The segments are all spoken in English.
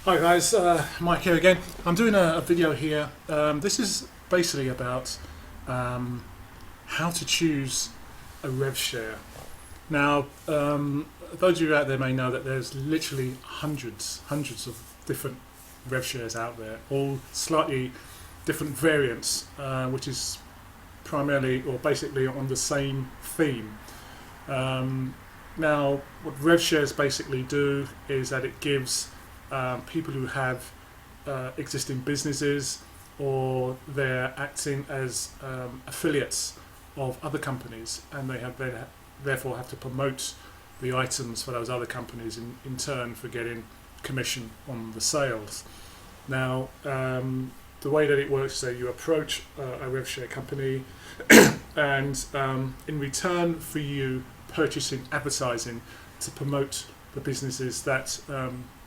Hi guys, Mike here again. I'm doing a video here. This is basically about how to choose a rev share. Now, those of you out there may know that there's literally hundreds of different rev shares out there, all slightly different variants, which is primarily or basically on the same theme. Now, what rev shares basically do is that it gives people who have existing businesses or they're acting as affiliates of other companies, and they therefore have to promote the items for those other companies in turn for getting commission on the sales. Now, the way that it works is that you approach a rev share company and in return for you purchasing advertising to promote the businesses that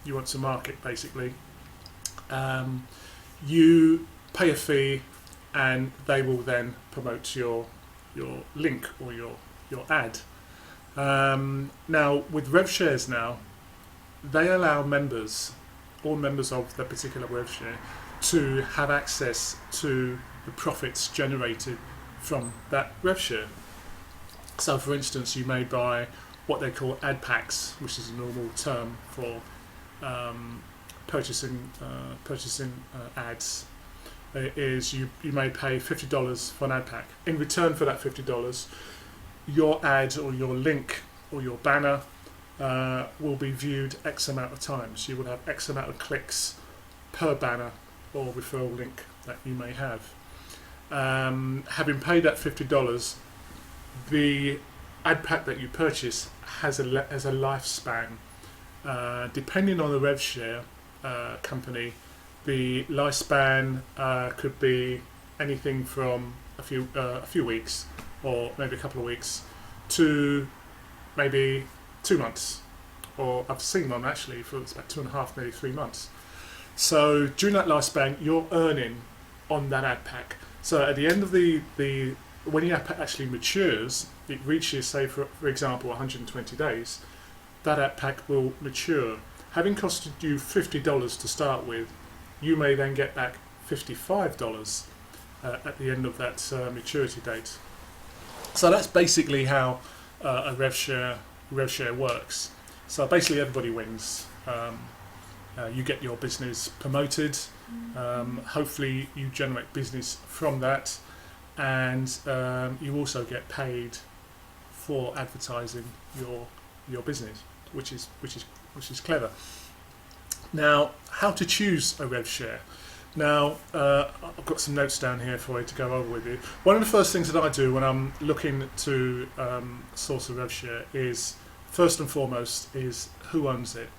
you want to market, basically, you pay a fee and they will then promote your link or your ad. Now with rev shares now, they allow all members of the particular rev share to have access to the profits generated from that rev share. So for instance, you may buy what they call ad packs, which is a normal term for purchasing ads. Is you may pay $50 for an ad pack. In return for that $50, your ad or your link or your banner will be viewed X amount of times. You will have X amount of clicks per banner or referral link that you may have. Having paid that $50, the ad pack that you purchase has a lifespan. Depending on the rev share company, the lifespan could be anything from a few weeks or maybe a couple of weeks to maybe 2 months, or I've seen one actually for it's about 2.5, maybe 3 months. So during that lifespan, you're earning on that ad pack. So at the end of when the ad pack actually matures, it reaches, say for example 120 days, that ad pack will mature. Having costed you $50 to start with, you may then get back $55 at the end of that maturity date. So that's basically how a rev share works. So basically everybody wins. You get your business promoted, hopefully you generate business from that, and you also get paid for advertising your business, which is clever. Now, how to choose a rev share? Now, I've got some notes down here for you to go over with you. One of the first things that I do when I'm looking to source a rev share is, first and foremost, is who owns it.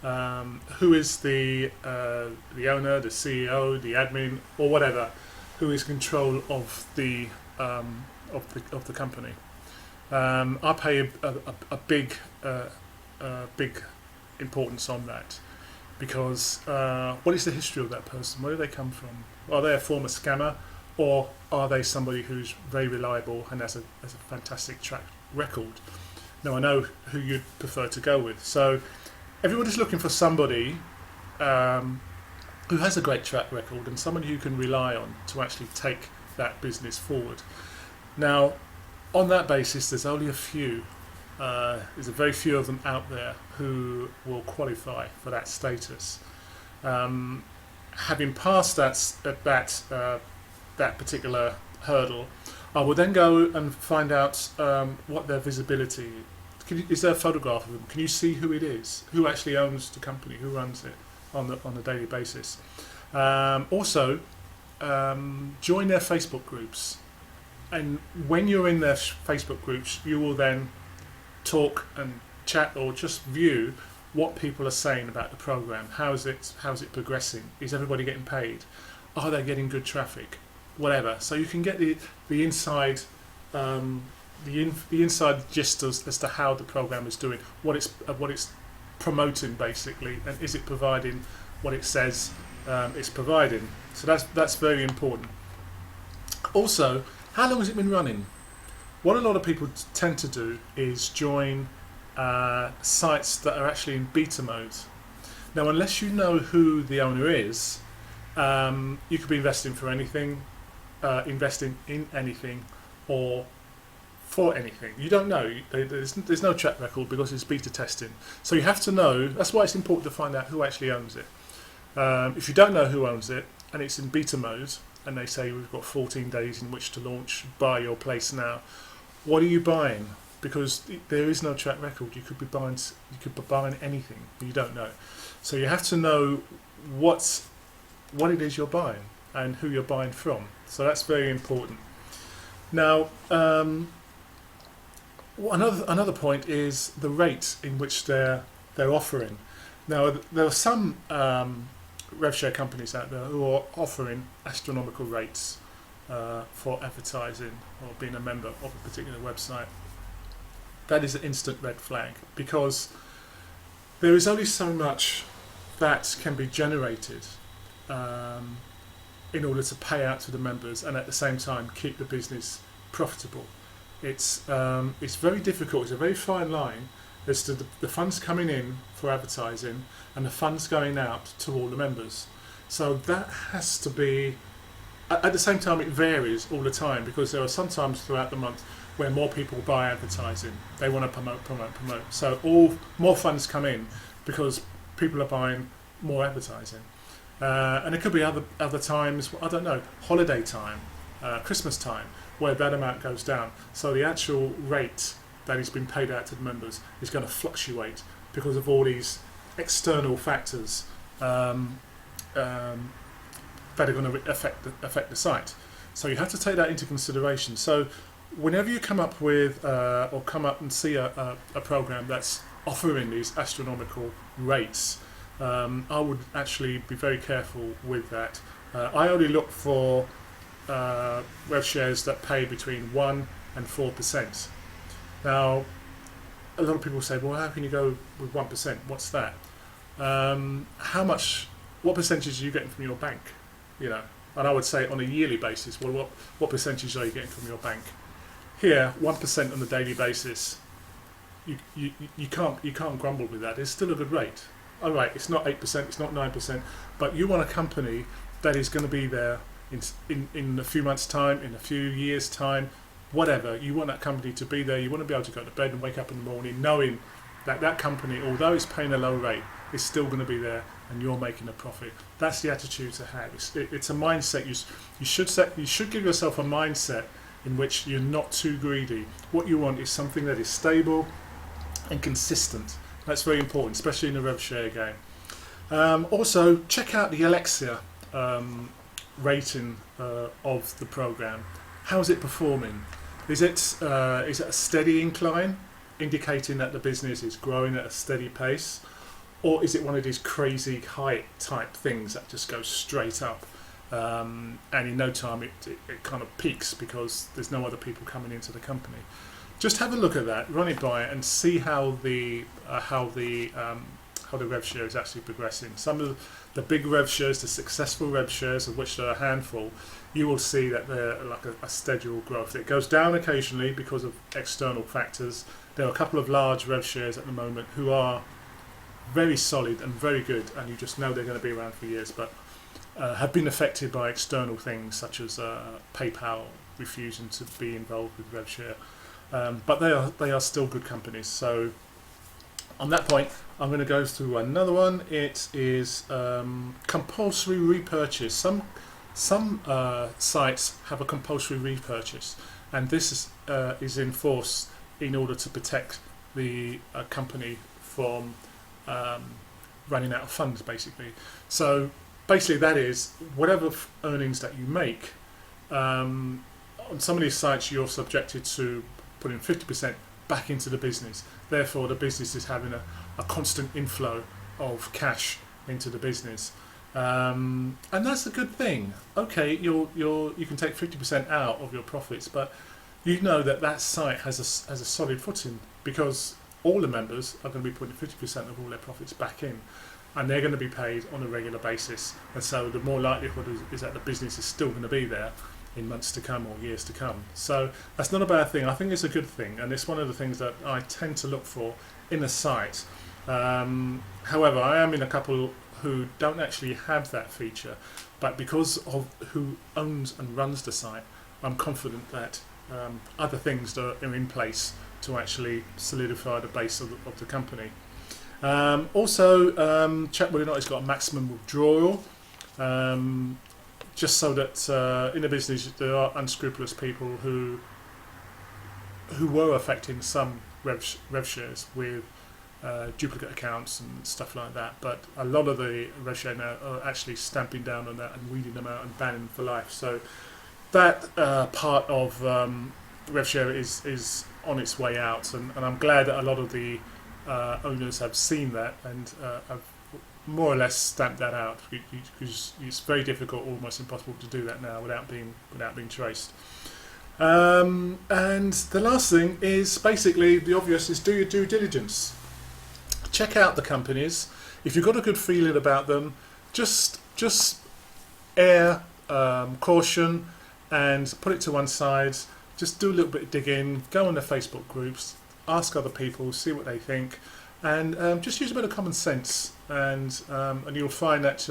Who is the owner, the CEO, the admin, or whatever, who is in control of the company. I pay a big importance on that, because what is the history of that person? Where do they come from? Are they a former scammer, or are they somebody who's very reliable and has a fantastic track record? Now, I know who you'd prefer to go with. So everybody's looking for somebody who has a great track record and somebody you can rely on to actually take that business forward. Now, on that basis, there's only a few. There's a very few of them out there who will qualify for that status. Having passed that particular hurdle, I will then go and find out what their visibility is. Is there a photograph of them? Can you see who it is? Who actually owns the company? Who runs it on a daily basis? Also, join their Facebook groups. And when you're in their Facebook groups, you will then talk and chat or just view what people are saying about the program. How's it progressing? Is everybody getting paid? Are they getting good traffic? Whatever. So you can get the inside inside gist as to how the program is doing, what it's promoting basically, and is it providing what it says it's providing. So that's very important. Also, how long has it been running? What a lot of people tend to do is join sites that are actually in beta mode. Now, unless you know who the owner is, you could be investing for anything, investing in anything, or for anything. You don't know. There's no track record because it's beta testing. So you have to know. That's why it's important to find out who actually owns it. If you don't know who owns it and it's in beta mode, and they say we've got 14 days in which to launch, buy your place now, what are you buying? Because there is no track record. You could be buying anything. You don't know. So you have to know what it is you're buying and who you're buying from. So that's very important. Now, another point is the rate in which they're offering. Now, there are some rev share companies out there who are offering astronomical rates for advertising or being a member of a particular website. That is an instant red flag, because there is only so much that can be generated in order to pay out to the members and at the same time keep the business profitable. It's very difficult. It's a very fine line as to the funds coming in for advertising and the funds going out to all the members. So that has to be, at the same time it varies all the time, because there are some times throughout the month where more people buy advertising. They want to promote. So more funds come in because people are buying more advertising. And it could be other times, I don't know, holiday time, Christmas time, where that amount goes down. So the actual rate that is being paid out to the members is going to fluctuate because of all these external factors that are going to affect the site. So you have to take that into consideration. So whenever you come up with or come up and see a program that's offering these astronomical rates, I would actually be very careful with that. I only look for rev shares that pay between 1% and 4%. Now, a lot of people say, well, how can you go with 1%? What's that? What percentage are you getting from your bank? You know, and I would say on a yearly basis, well, what percentage are you getting from your bank? Here, 1% on a daily basis, you can't grumble with that. It's still a good rate. All right, it's not 8%, it's not 9%, but you want a company that is going to be there in a few months' time, in a few years' time, whatever. You want that company to be there. You want to be able to go to bed and wake up in the morning knowing that that company, although it's paying a low rate, is still going to be there and you're making a profit. That's the attitude to have. It's a mindset. You should give yourself a mindset in which you're not too greedy. What you want is something that is stable and consistent. That's very important, especially in the rev share game. Also, check out the Alexa rating of the program. How's it performing? Is it a steady incline, indicating that the business is growing at a steady pace, or is it one of these crazy high type things that just goes straight up, and in no time it kind of peaks because there's no other people coming into the company? Just have a look at that, run it by it, and see how the rev share is actually progressing. Some of the big rev shares, the successful rev shares, of which there are a handful, you will see that they're like a steady growth. It goes down occasionally because of external factors. There are a couple of large rev shares at the moment who are very solid and very good, and you just know they're going to be around for years, but have been affected by external things such as PayPal refusing to be involved with rev share. But they are still good companies. So on that point, I'm going to go through another one. It is compulsory repurchase. Some sites have a compulsory repurchase, and this is enforced in order to protect the company from running out of funds, basically. So basically, that is whatever earnings that you make. On some of these sites, you're subjected to putting 50% back into the business. Therefore, the business is having a constant inflow of cash into the business, and that's a good thing. Okay, you can take 50% out of your profits, but you know that site has a solid footing, because all the members are going to be putting 50% of all their profits back in, and they're going to be paid on a regular basis. And so the more likelihood is that the business is still going to be there in months to come or years to come. So that's not a bad thing. I think it's a good thing, and it's one of the things that I tend to look for in a site. However, I am in a couple who don't actually have that feature, but because of who owns and runs the site, I'm confident that other things are in place to actually solidify the base of the company. Also, check whether or not it's got a maximum withdrawal, just so that in the business there are unscrupulous people who were affecting some rev shares with duplicate accounts and stuff like that, but a lot of the rev share now are actually stamping down on that and weeding them out and banning them for life. So that part of rev share is on its way out, and I'm glad that a lot of the owners have seen that and have more or less stamped that out, because it's very difficult, almost impossible to do that now without being traced. And the last thing is basically the obvious: is do your due diligence. Check out the companies. If you've got a good feeling about them, just air caution and put it to one side. Just do a little bit of digging. Go on the Facebook groups, ask other people, see what they think, and just use a bit of common sense. And you'll find that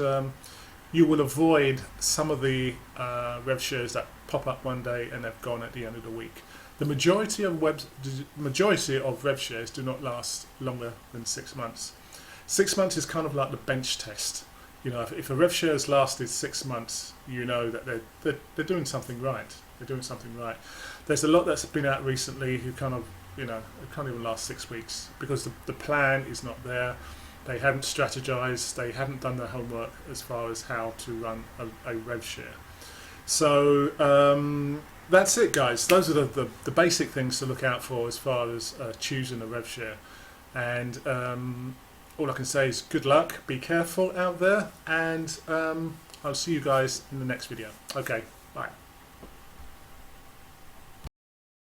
you will avoid some of the rev shares that pop up one day and they've gone at the end of the week. The majority of rev shares do not last longer than 6 months. 6 months is kind of like the bench test. You know, if a rev share has lasted 6 months, you know that they're doing something right. They're doing something right. There's a lot that's been out recently who kind of, you know, it can't even last 6 weeks because the plan is not there. They haven't strategized. They haven't done their homework as far as how to run a rev share. So that's it, guys. Those are the basic things to look out for as far as choosing a rev share. And all I can say is good luck, be careful out there, and I'll see you guys in the next video. Okay, bye.